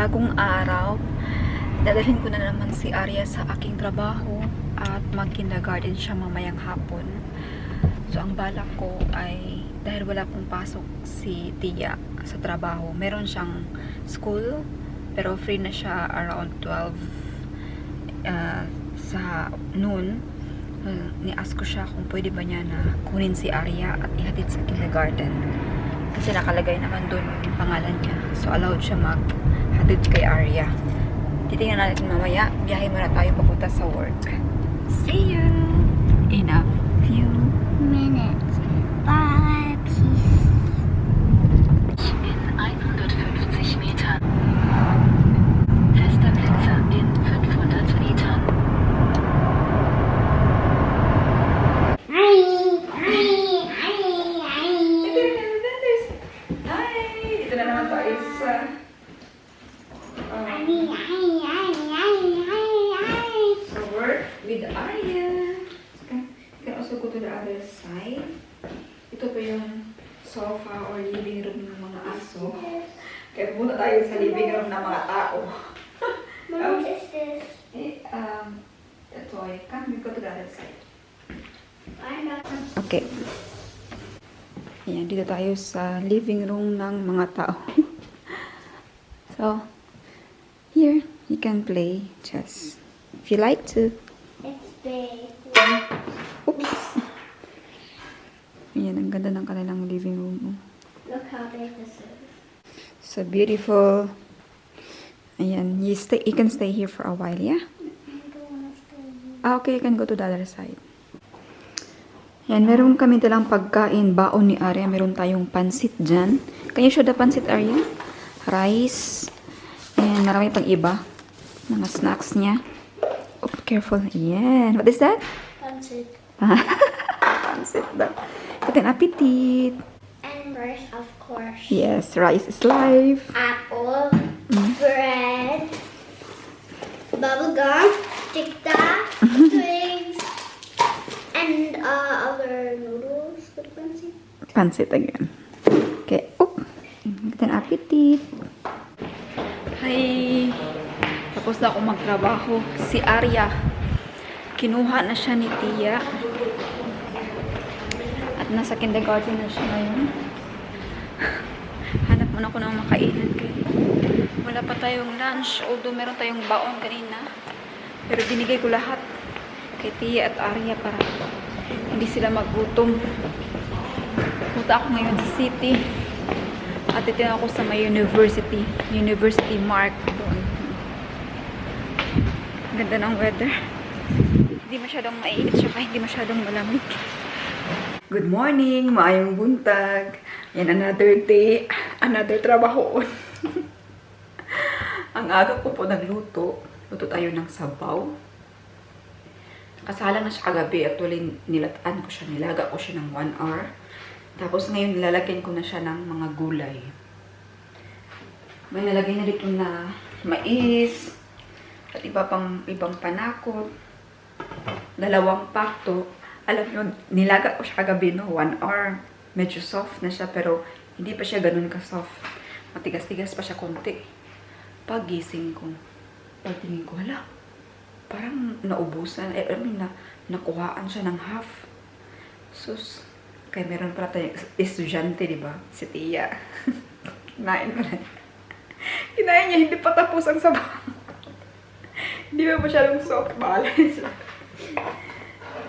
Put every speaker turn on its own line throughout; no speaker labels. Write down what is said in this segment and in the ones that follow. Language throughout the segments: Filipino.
Bagong araw, dadalhin ko na naman si Arya sa aking trabaho at mag-kindergarten siya mamayang hapon. So, ang balak ko ay, dahil wala pong pasok si Tia sa trabaho, meron siyang school, pero free na siya around 12 sa noon. Ni-ask ko siya kung pwede ba niya na kunin si Arya at ihatid sa kindergarten. Kasi nakalagay naman doon yung pangalan niya. So, allowed siya maghatid kay Arya. Titingnan natin mamaya. Biyahe muna tayo papunta sa work. See you in a few
minutes. Bye, peace.
In 150 Metern. Fester Blitzer in 500 Metern.
Dito na naman tayo sa work with Arya. You can also go to the other side. Ito po yung sofa or living room ng mga aso. Kaya pumunta tayo sa living room ng mga tao.
What is this?
A toy. Come, we go to the other side.
I'm not.
Okay. Ayan, dito tayo sa living room ng mga tao. So, here, you can play chess. If you like to.
It's big.
Oops. Ayan, ang ganda ng kanilang living room.
Look how big this is.
So beautiful. Ayan, you can stay here for a while, yeah? Okay, you can go to the other side. Ayan, meron kami dalang pagkain, baon ni Arya. Meron tayong pansit dyan. Can you show the pansit, Arya? Rice. And marami pang iba. Mga snacks niya. Oh, careful. Ayan. What is that?
Pancit.
Pansit daw. Katin appetit.
And rice, of course.
Yes, rice is life.
Apple, bread, bubble gum, tikta, twigs, and other noodles with pancit.
Pansit again. Okay. Oh, katin appetit. Hi. Tapos na ako magtrabaho. Si Arya, kinuha na siya ni Tia. At nasa kindergarten na siya ngayon. Hanap muna ako ng makainan kayo. Wala pa tayong lunch. Although meron tayong baon kanina. Pero binigay ko lahat kay Tia at Arya para hindi sila magutom. Punta ako ngayon sa city. At titignan ako sa may university. University Mark doon. Ganda ng weather. Hindi masyadong mainit siya pa, hindi masyadong malamig. Good morning, maayong buntag. Yan, another day, another trabaho. Ang aga ko po nagluto. Luto tayo ng sabaw. Kasalang na siya kagabi. Actually, nilataan ko siya, nilaga ko siya ng 1 hour. Tapos ngayon, nilalagyan ko na siya ng mga gulay. May nalagay na dito na mais, at ibang panakot, 2 pakto. Alam nyo, nilaga ko siya kagabi, no? 1 hour. Medyo soft na siya, pero hindi pa siya ganun ka-soft. Matigas-tigas pa siya konti. Pagising ko, pagtingin ko, hala, parang naubusan. Nakuhaan siya ng half. Sus, kaya meron pala tayong estudyante, di ba? Si Tia. Kinain pa rin. Kinain niya, hindi pa tapos ang sabaw. Hindi ba masyadong soft balance?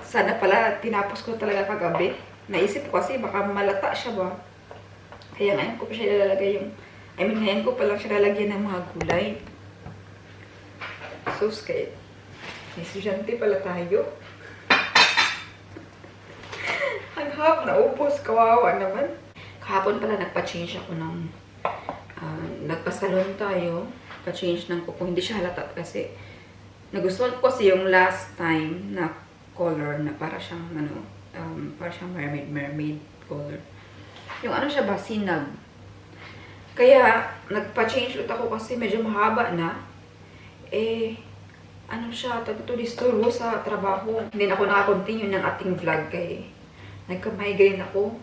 Sana pala, tinapos ko talaga kagabi. Naisip ko kasi, baka malata siya ba? Kaya ngayon ko pa siya ilalagay ngayon ko pa lang siya lalagyan ng mga gulay. Sus, kaya estudyante pala tayo. Ang half na upos, kawawa naman. Kahapon pala nagpa-change ako ng nagpa-salon tayo. Pa-change ng kuko. Hindi siya halata kasi nagustuhan ko kasi yung last time na color na para siyang para siyang mermaid color. Yung ano siya ba, sinag. Kaya nagpa-change ulit ako kasi medyo mahaba na. Ano siya, tagtulisturo sa trabaho. Hindi na ako nakakontinue ng ating vlog kay nagka-migraine ako.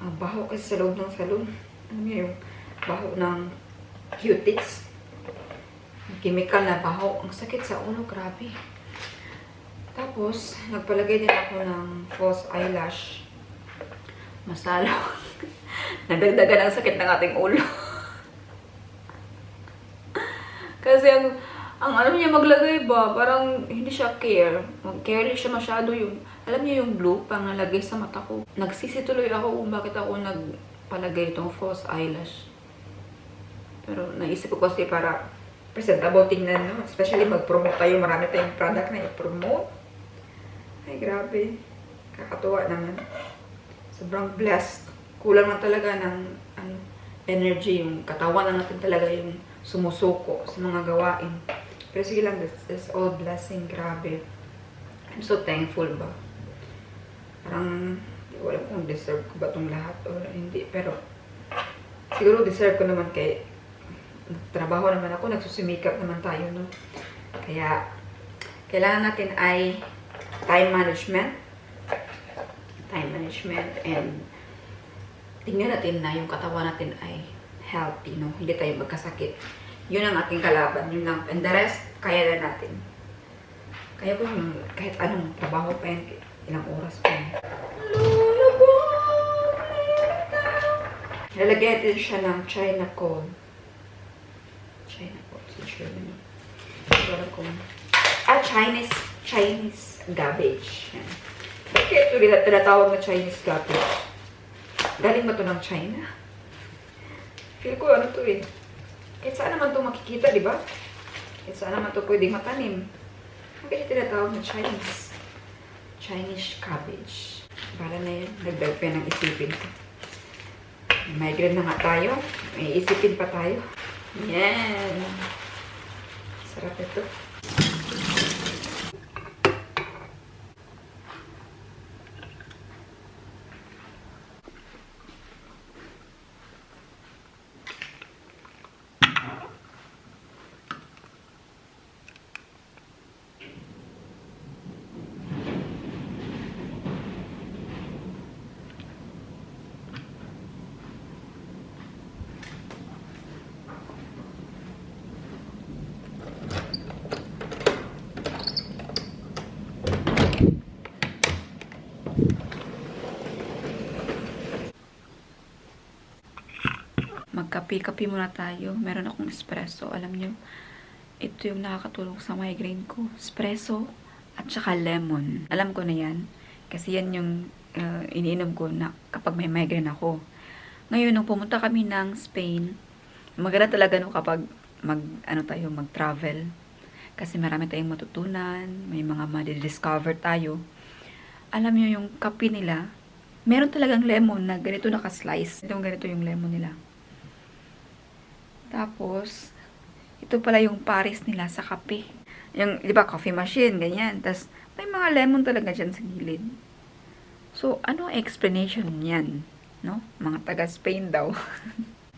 Ang baho kasi sa loob ng salon. Ano yung baho ng cutics. chemical na baho. Ang sakit sa ulo, grabe. Tapos, nagpalagay din ako ng false eyelash. Masalaw. Nadagdagan ang sakit ng ating ulo. Kasi ang alam niya maglagay ba, parang hindi siya care. Careless siya masyado yung, alam niya yung blue, pang nalagay sa mata ko. Nagsisi tuloy ako kung bakit ako nagpalagay itong false eyelash. Pero naisip ko kasi para presentable tingnan, no? Especially mag-promote tayo, marami tayong product na i-promote. Ay, grabe. Kakatuwa naman. Sobrang blessed. Kulang na talaga ng energy. Yung katawan na natin talaga yung sumusuko sa mga gawain. Pero sige lang, this all blessing. Grabe. I'm so thankful ba. Parang, hindi ko alam kung deserve ko ba itong lahat o hindi. Pero, siguro deserve ko naman kay trabaho naman ako. Nagsusumikap naman tayo, no? Kaya, kailangan natin ay time management and tingnan natin na yung katawan natin ay healthy, no? Hindi tayo magkasakit. Yun ang ating kalaban, yun lang. And the rest, kaya na natin. Kaya ko kahit anong trabaho pa yan, ilang oras pa yan. Lalagyan natin siya ng China coal. China coal sa Germany. Wala kung Chinese garbage. Yan. Bakit ito tinatawag na Chinese garbage? Galing ba ito ng China? Feel ko ano ito eh. Kahit saan naman ito makikita, di ba? Kahit saan naman ito pwedeng matanim. Bakit ito tinatawag na Chinese cabbage? Bala na yan. Nagdag pa ng isipin ko. May migraine na nga tayo. May isipin pa tayo. Yan. Sarap ito. Magkape-kape muna tayo. Meron akong espresso. Alam nyo, ito yung nakakatulong sa migraine ko. Espresso at saka lemon. Alam ko na yan. Kasi yan yung iniinom ko na kapag may migraine ako. Ngayon, nung pumunta kami ng Spain, maganda talaga no kapag mag-travel. Kasi marami tayong matutunan. May mga madidiscover tayo. Alam nyo yung kape nila, meron talagang lemon na ganito naka-slice. Ganito yung lemon nila. Tapos, ito pala yung pares nila sa kape. Yung, di ba, coffee machine, ganyan. Tapos, may mga lemon talaga dyan sa gilid. So, ano ang explanation niyan? No? Mga taga-Spain daw.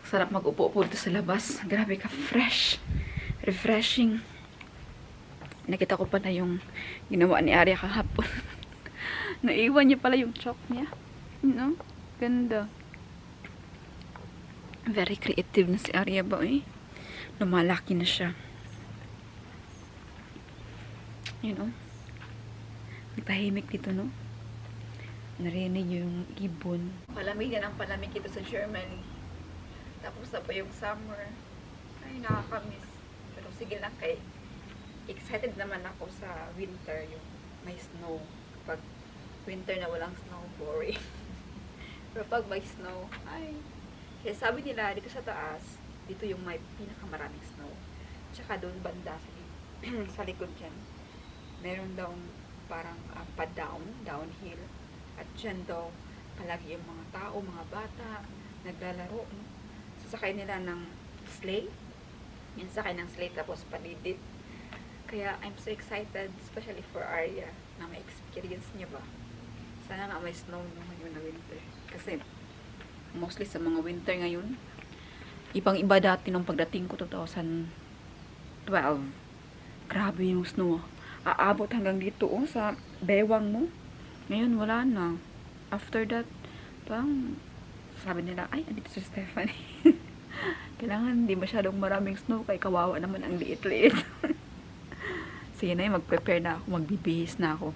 Sarap mag-upo-upo dito sa labas. Grabe ka, fresh. Refreshing. Nakita ko pala yung ginawa ni Arya kahapon. Naiwan niya pala yung chalk niya. You know? Ganda. Very creative na si Arya ba eh. Lumalaki na siya. You know? Tahimik dito, no? Narinig yung ibon. Palamig na ng palamig dito sa Germany. Tapos na pa yung summer. Ay, nakakamiss. Pero sige lang kay excited naman ako sa winter. Yung may snow. Pag winter na walang snow, boring. Pero pag may snow, ay... Kaya sabi nila, dito sa taas, dito yung may pinakamaraming snow. Tsaka doon banda sa likod dyan. Meron daw parang downhill. At dyan daw, palagi yung mga tao, mga bata, naglalaro. No? Sasakay nila ng sleigh. Yan sakay ng sleigh tapos palidit. Kaya I'm so excited, especially for Arya, na may experience niya ba. Sana nga may snow no, ngayon na winter. Kasi, mostly sa mga winter ngayon, ibang iba dati nung pagdating ko 2012. Grabe yung snow. Aabot hanggang dito sa bewang mo. Ngayon wala na. After that, parang sabi nila, ay, andito si Stephanie. Kailangan hindi masyadong maraming snow kay kawawa naman ang liit-liit. Sige na, mag-prepare na ako, magbibihis na ako.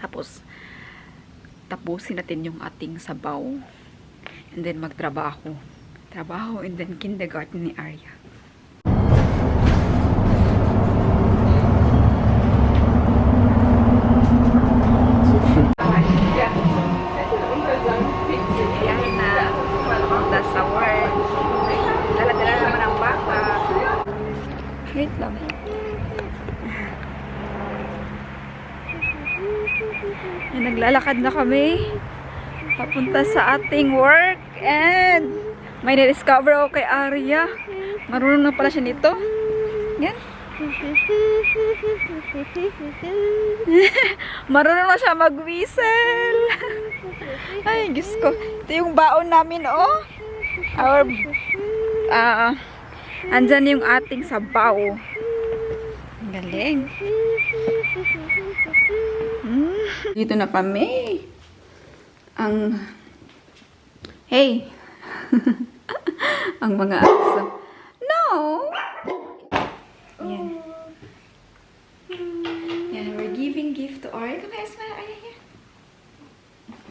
Tapos, tapusin natin yung ating sabaw. And then, magtrabaho. Trabaho and then kindergarten ni Arya. Yan na. Punta sa work. Dala-dala naman ang bata. Wait lang. Yan, naglalakad na kami. Papunta sa ating work. And may na-discover ako kay Arya. Marunong na pala siya nito. Yan. Marunong na siya mag-whistle. Ay, Diyos ko. Ito yung baon namin, oh. Our, andyan yung ating sabaw. Ang galing. Dito na kami. Hey. Ang mga aso. No! Yan. Yan, we're giving gift to Arya. Come here, smile, Arya, here.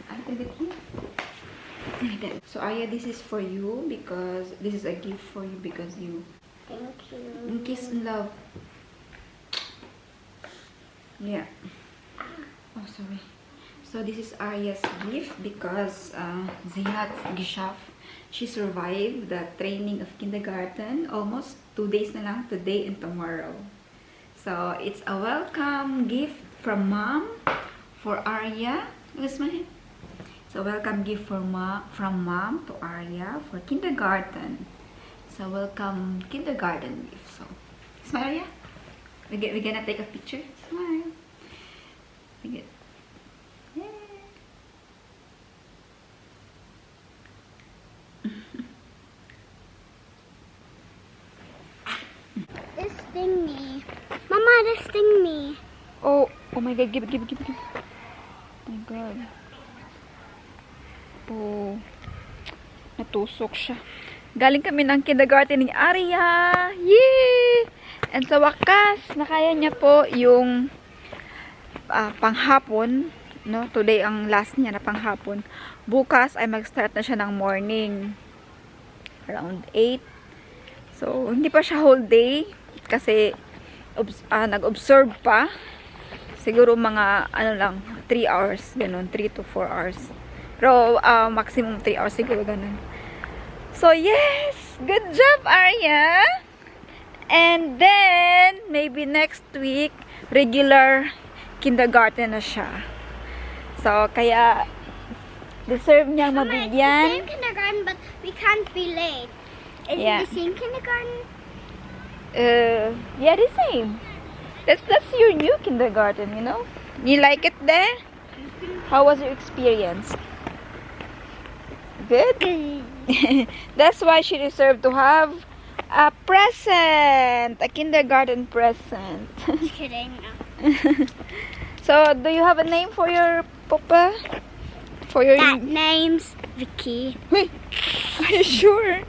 I'll put it here. Like that. So, Arya, this is for you because this is a gift for you because you
Thank you.
kiss and love. Yeah. Oh, sorry. So, this is Arya's gift because sie hat geschafft. She survived the training of kindergarten almost 2 days na lang, today and tomorrow. So, it's a welcome gift from mom for Arya. Where's my hand? It's a welcome gift from mom to Arya for kindergarten. So, welcome kindergarten gift. So, smile, Arya. We're gonna take a picture. Smile. Yeah.
This sting me. Mama, this sting me.
Oh my God, give it. Oh my God. Oh, natusok siya. Galing kami ng kindergarten ni Arya. Yay! And sa wakas, nakaya niya po yung panghapon. No? Today ang last niya na panghapon. Bukas ay mag-start na siya ng morning. Around 8. So, hindi pa siya whole day. Kasi nag-observe pa. Siguro mga 3 hours. Ganun, 3 to 4 hours. Pero maximum 3 hours siguro ganun. So, yes! Good job, Arya! And then, maybe next week, regular kindergarten na siya. So, kaya, deserve niyang
Mama, it's the
mabigyan.
same kindergarten, but we can't be late. Is
Yeah.
it the same kindergarten?
Yeah, the same. That's your new kindergarten, you know? You like it there? How was your experience? Good? That's why she deserved to have a present. A kindergarten present.
Just kidding.
So, do you have a name for your papa? For your...
That name's Vicky.
Wait, are you sure?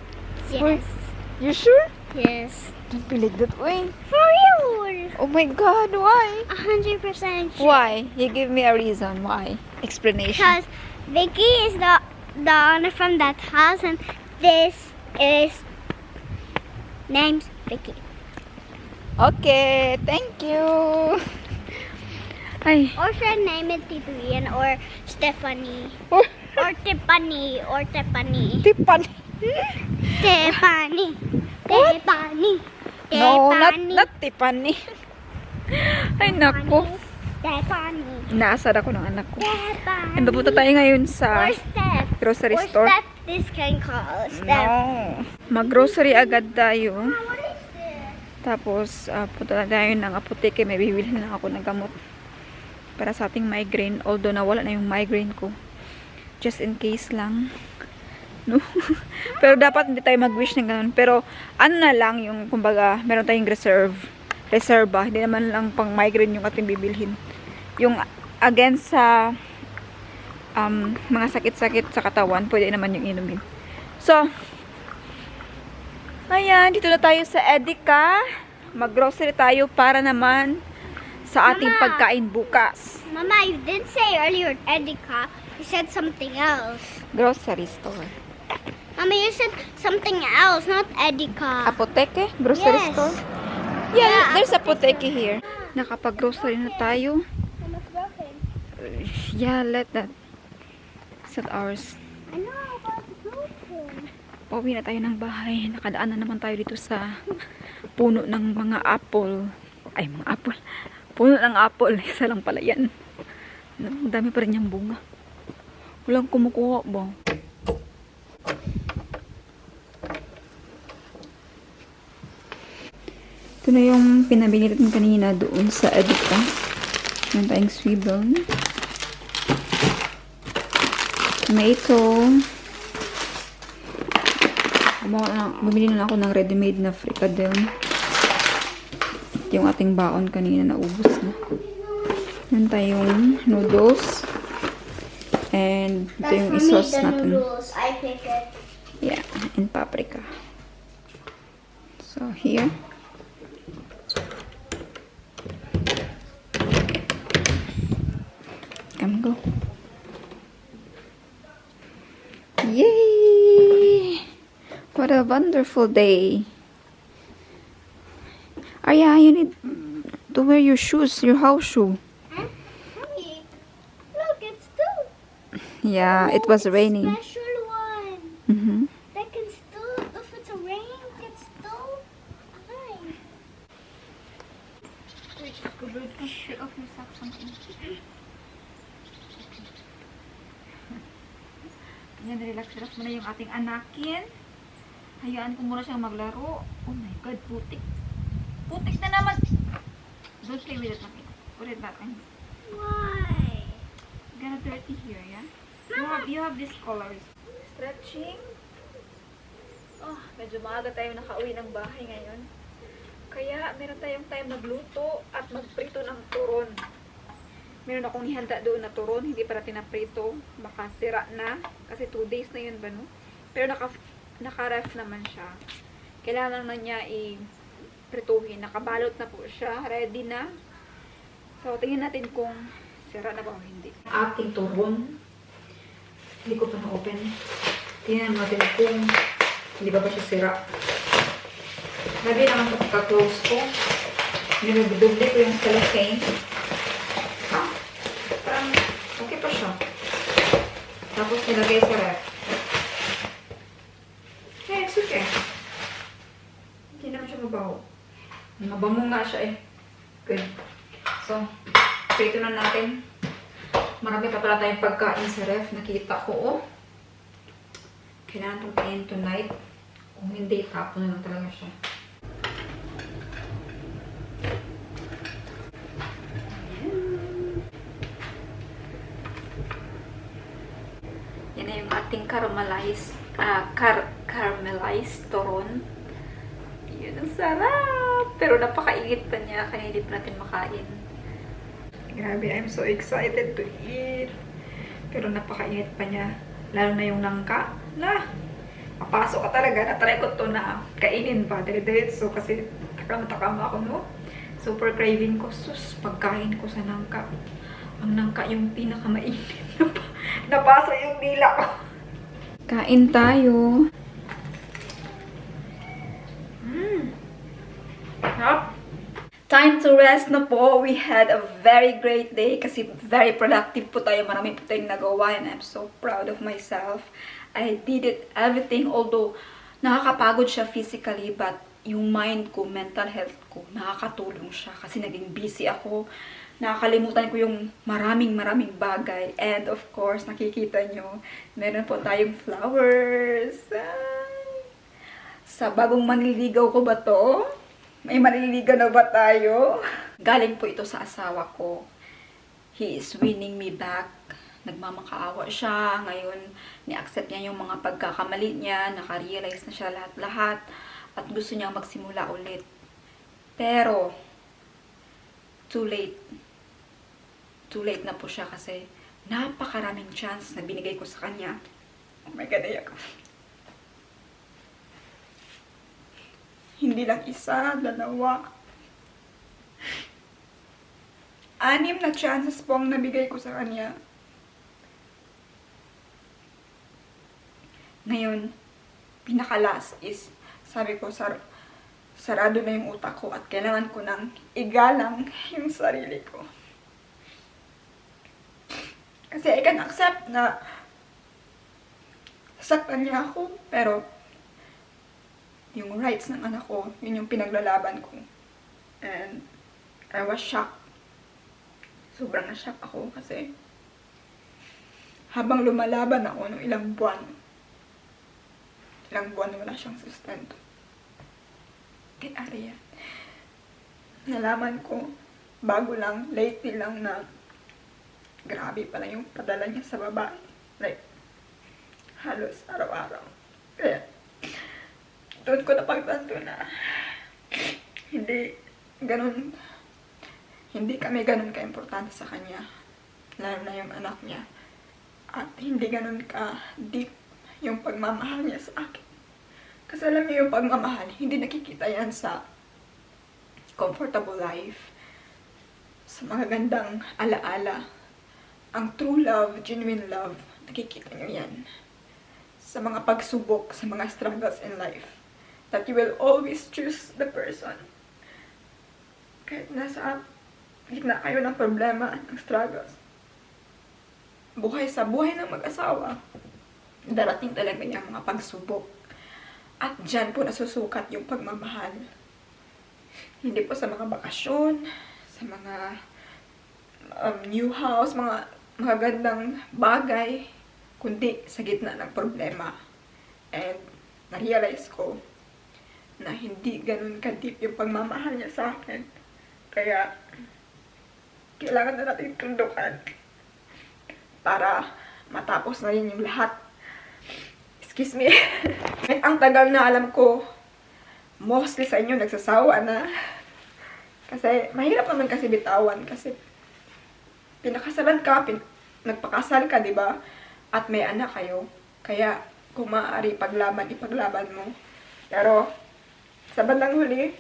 Yes.
You sure?
Yes.
Don't be like that way.
For you.
Oh my God, why?
100% sure.
Why? You give me a reason why. Explanation.
Because Vicky is the owner from that house, and this is name's Vicky.
Okay, thank you. Ay.
Or should I name it Tibrian or Stephanie
Oh,
or Tiffany or Tiffany?
Tipan.
Tiffany. Tiffany.
No,
Tiffany.
not Tiffany. Ay, naku.
Tiffany.
Inaasar ako ng anak ko.
Tiffany.
Ay, papunta tayo ngayon sa
Or Steph.
grocery
Or
store.
Steph, this can call Steph.
No. Mag-grocery agad tayo.
What is this?
Tapos, punta na tayo ng apoteke. May bibili na ako ng gamot para sa ating migraine. Although, nawala na yung migraine ko. Just in case lang. No? Pero dapat hindi tayo mag-wish ng ganun. Pero, ano na lang yung, kumbaga, meron tayong reserva. Hindi naman lang pang migraine yung ating bibilhin. Yung against sa mga sakit-sakit sa katawan, pwede naman yung inumin. So, Ayan, dito na tayo sa Edeka. Mag-grocery tayo para naman sa ating
Mama.
pagkain bukas.
Mama, you did say earlier Edeka. You said something else.
Grocery store.
Mama, you said something else, not Edeka.
Apoteke? Grocery
Yes.
store? Yeah,
Yeah,
there's apoteke here. Nakapag-grocery na tayo.
Mama's broken.
Yeah, let that. It's not ours.
I know about the broken.
Pauwi na tayo ng bahay. Nakadaan na naman tayo dito sa puno ng mga apple. Ay, mga apple. Puno ng apple. Isa lang pala yan. Ang dami pa rin yung bunga. Walang kumukuha ba? Ito na yung pinabili natin kanina doon sa Edeka. Meron tayong swivel. May ito. Bumili na ako ng ready-made na fricadelle. Yung ating baon kanina naubos na. Meron tayong noodles. And ito yung isos natin.
I pick it.
Yeah, and paprika. So here. Come go. Yay! What a wonderful day. Arya, you need to wear your shoes, your house shoe.
Hey, look, it's still.
Yeah, it was
it's
raining.
A special one.
Mm-hmm.
That can still, if it's a rain, it's still fine.
Wait, take off your socks something. Yan, relax muna yung ating anakin. Hayaan ko muna siyang maglaro. Oh my God, putik. Putik na naman. Don't play with it, Nakit. Put it back in.
Why?
Gonna dirty here, yeah? You have these colors. Stretching. Oh, medyo maaga tayo nakauwi ng bahay ngayon. Kaya, meron tayong time magluto at magprito ng turon. Meron akong nihanda doon na turon, hindi pa natin naprito. Baka sira na. Kasi 2 days na yun ba, no? Pero naka-ref naman siya. Kailangan na niya i-prituhin. Nakabalot na po siya. Ready na. So, tingnan natin kung sira na ba o hindi. Ating turon. Hindi ko pa na-open. Tingnan natin kung hindi ba siya sira. Sabi naman ito pagka-close ko. Nilubi-dubli ko yung cellophane. Parang okay pa siya. Tapos nilagay sa ref. Yeah, it's okay. Hindi naman siya mabaho. Mabango nga siya eh. Good. So, prito na natin. Marami pa pala tayong pagkain sa ref. Nakita ko, oh. Kailangan itong kain tonight. Kung hindi, tapon na lang talaga siya. Yan na yung ating caramelized turon. Yun, ang sarap! Pero napakainit pa niya, kaya hindi pa natin makain. Grabe, I'm so excited to eat. Pero napakainit pa niya. Lalo na yung langka. Papasok ka talaga. Natry ko to na kainin pa. Dire-diretso kasi takam-takam ako, no? Super craving ko. Sus, pagkain ko sa nangka. Ang nangka yung pinakamainit. Napasa yung dila ko. Kain tayo. Sarap. Time to rest na po. We had a very great day kasi very productive po tayo. Marami po tayong nagawa and I'm so proud of myself. I did it everything, although nakakapagod siya physically, but yung mind ko, mental health ko, nakakatulong siya kasi naging busy ako. Nakakalimutan ko yung maraming bagay. And of course, nakikita nyo, meron po tayong flowers. Sa bagong manliligaw ko ba to? May manliligaw na ba tayo? Galing po ito sa asawa ko. He is winning me back. Nagmamakaawa siya. Ngayon, ni-accept niya yung mga pagkakamali niya. Naka-realize na siya lahat-lahat. At gusto niya magsimula ulit. Pero, too late. Too late na po siya kasi napakaraming chance na binigay ko sa kanya. Oh my God, ayak. Hindi lang isa, dalawa. 6 na chances po ang nabigay ko sa kanya. Ngayon, pinaka-last is, sabi ko, sarado na yung utak ko at kailangan ko nang igalang yung sarili ko. Kasi I can accept na saktan niya ako, pero yung rights ng anak ko, yun yung pinaglalaban ko. And I was shocked. Sobrang na-shock ako kasi habang lumalaban ako ng ilang buwan wala siyang sustento. Kay Arya. Nalaman ko, bago lang, lately lang na grabe pala yung padala niya sa babae. Like, halos araw-araw. Kaya, doon ko napagtanto na hindi kami ganun ka-importante sa kanya. Lalo na yung anak niya. At hindi ganun ka-deep yung pagmamahal niya sa akin. Kasi alam niyo yung pagmamahal, hindi nakikita yan sa comfortable life, sa mga gandang alaala. Ang true love, genuine love, nakikita niyo yan sa mga pagsubok, sa mga struggles in life. That you will always choose the person. Kahit nasa gitna kayo ng problema, ng struggles. Buhay ng mag-asawa, darating talaga yung mga pagsubok. At dyan po nasusukat yung pagmamahal. Hindi po sa mga bakasyon, sa mga new house, mga gandang bagay, kundi sa gitna ng problema. And na-realize ko na hindi ganun ka-deep yung pagmamahal niya sa akin. Kaya, kailangan na natin tundukan para matapos na rin yung lahat. Excuse me. Ang tagal na alam ko, mostly sa inyo nagsasawa na. Kasi, mahirap naman kasi bitawan. Kasi, pinakasalan ka, nagpakasal ka, di ba? At may anak kayo. Kaya, kung maaari ipaglaban mo. Pero, sa bandang huli,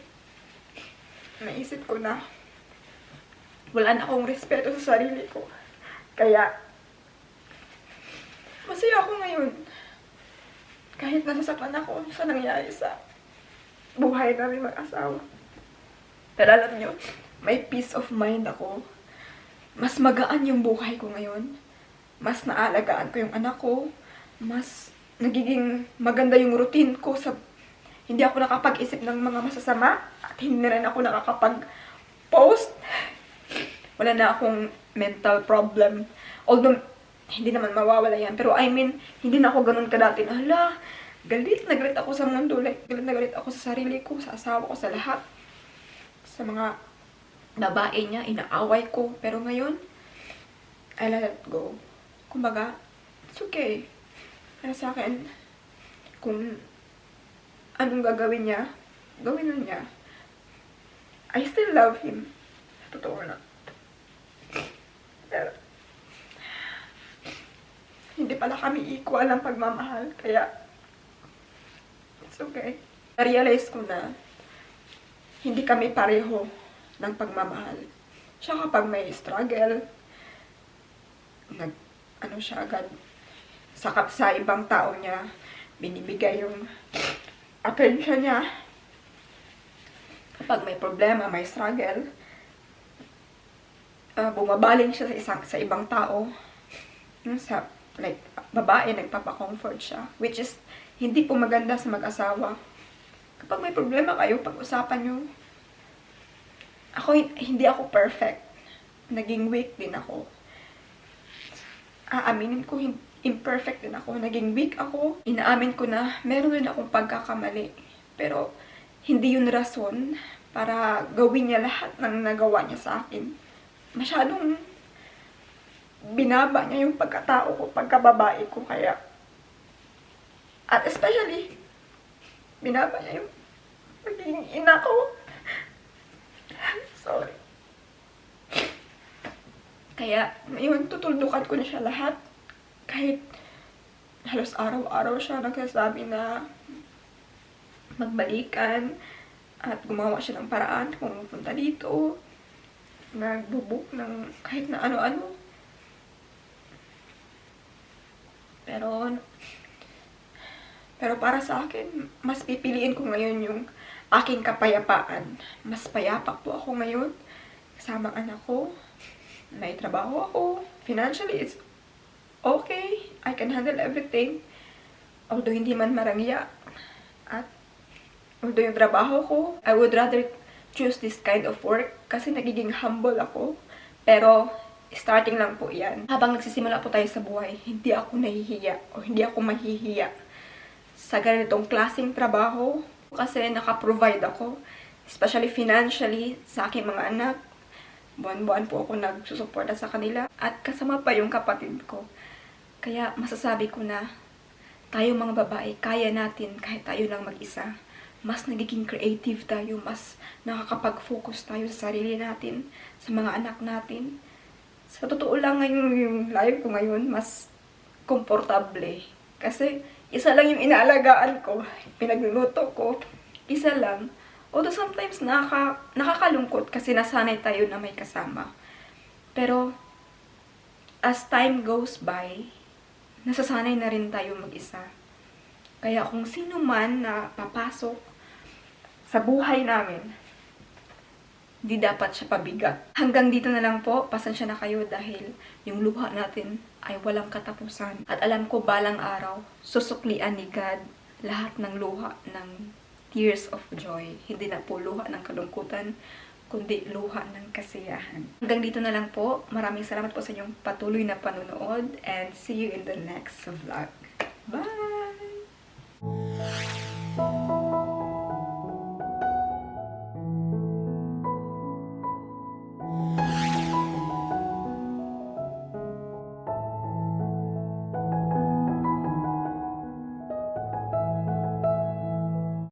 naisip ko na, wala na akong respeto sa sarili ko. Kaya, masaya ako ngayon. Kahit nasasaktan ako sa nangyari sa buhay namin mag-asawa. Pero alam nyo, may peace of mind ako. Mas magaan yung buhay ko ngayon. Mas naalagaan ko yung anak ko. Mas nagiging maganda yung routine ko sa hindi ako nakapag-isip ng mga masasama at hindi rin ako nakakapag-post. Wala na akong mental problem. Although, hindi naman mawawala yan. Pero I mean, hindi na ako ganun kadati na, hala, galit na galit ako sa mundo. Like, galit na galit ako sa sarili ko, sa asawa ko, sa lahat. Sa mga babae niya, inaaway ko. Pero ngayon, I let it go. Kumbaga, it's okay. Para sa akin, kung anong gagawin niya, gawin na niya. I still love him. Totoo na. Pero, hindi pala kami equal ang pagmamahal. Kaya, it's okay. Na-realize ko na, hindi kami pareho ng pagmamahal. Siya kapag may struggle, siya agad, sa ibang tao niya, binibigay yung attention niya. Kapag may problema, may struggle, bumabaling siya sa ibang tao. Like, babae, nagpapacomfort siya. Which is, hindi po maganda sa mag-asawa. Kapag may problema kayo, pag-usapan nyo. Hindi ako perfect. Naging weak din ako. Aaminin ko, imperfect din ako. Naging weak ako. Inaamin ko na meron din akong pagkakamali. Pero, hindi yun rason para gawin niya lahat ng nagawa niya sa akin. Masyadong binaba niya yung pagkatao ko, pagkababae ko. Kaya, at especially, binaba niya yung pagiging ina ko. Sorry. Kaya, ngayon, tutuldukan ko na siya lahat. Kahit halos araw-araw siya nagsasabi na magbalikan, At gumawa siya ng paraan kung pupunta dito. Nagbubuk ng kahit na ano-ano. Pero para sa akin, mas pipiliin ko ngayon yung aking kapayapaan. Mas payapa po ako ngayon. Kasama ang anak ko. May trabaho ako. Financially, it's okay. I can handle everything. Although hindi man marangya. At although yung trabaho ko, I would rather choose this kind of work kasi nagiging humble ako. Pero starting lang po yan. Habang nagsisimula po tayo sa buhay, hindi ako nahihiya o hindi ako mahihiya sa ganitong klaseng trabaho kasi naka-provide ako, especially financially, sa aking mga anak. Buwan-buwan po ako nagsusuporta sa kanila at kasama pa yung kapatid ko. Kaya masasabi ko na tayo mga babae, kaya natin kahit tayo lang mag-isa. Mas nagiging creative tayo, mas nakakapag-focus tayo sa sarili natin, sa mga anak natin. Sa totoo lang ngayon yung life ko ngayon, mas komportable. Kasi isa lang yung inaalagaan ko, pinagluluto ko, isa lang. Although sometimes nakakalungkot kasi nasanay tayo na may kasama. Pero as time goes by, nasasanay na rin tayo mag-isa. Kaya kung sino man na papasok sa buhay namin, di dapat siya pabigat. Hanggang dito na lang po, pasensya na kayo dahil yung luha natin ay walang katapusan. At alam ko balang araw, susuklian ni God lahat ng luha ng tears of joy. Hindi na po luha ng kalungkutan, kundi luha ng kasiyahan. Hanggang dito na lang po. Maraming salamat po sa inyong patuloy na panonood and see you in the next vlog. Bye!